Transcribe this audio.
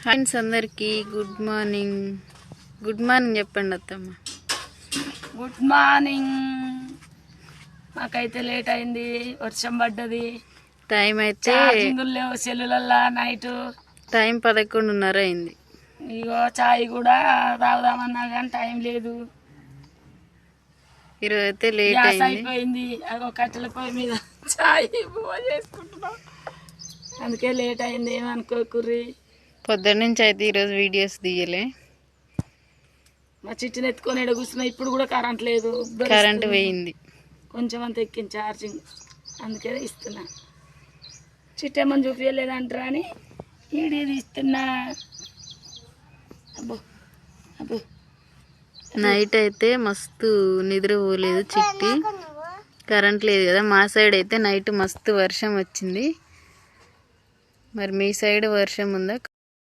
Friends అందరికి good morning చెప్పండి అత్తమ్మ. Good morning. మాకైతే లేట్ అయింది, వర్షం పడ్డది. టైం అయితే లేవు సెల్లులల్లా. నైట్ టైం 11:30 అయింది. ఇగో చాయ్ కూడా తాగుదామన్నా కానీ టైం లేదు. ఈరోజు అయితే లేట్ అయిపోయింది. అగో కట్టెల పొయ్యి మీద చాయ్ చేసుకుంటున్నాం, అందుకే లేట్ అయింది. ఏమనుకోకుర్రి. పొద్దున్న నుంచి అయితే ఈరోజు వీడియోస్ తీయలే. మా చిట్టిని ఎత్తుకొని ఎడ కూర్చున్నా. ఇప్పుడు కూడా కరెంట్ లేదు, కరెంట్ పోయింది. కొంచెం అంత ఎక్కింది ఛార్జింగ్, అందుకే ఇస్తున్నా. చిట్టేమని చూపించలేదంటారా అని ఈడేది ఇస్తున్నా. అబ్బో అబ్బో. నైట్ అయితే మస్తు నిద్ర పోలేదు చిట్టి, కరెంట్ లేదు కదా. మా సైడ్ అయితే నైట్ మస్తు వర్షం వచ్చింది. మరి మీ సైడ్ వర్షం ఉందా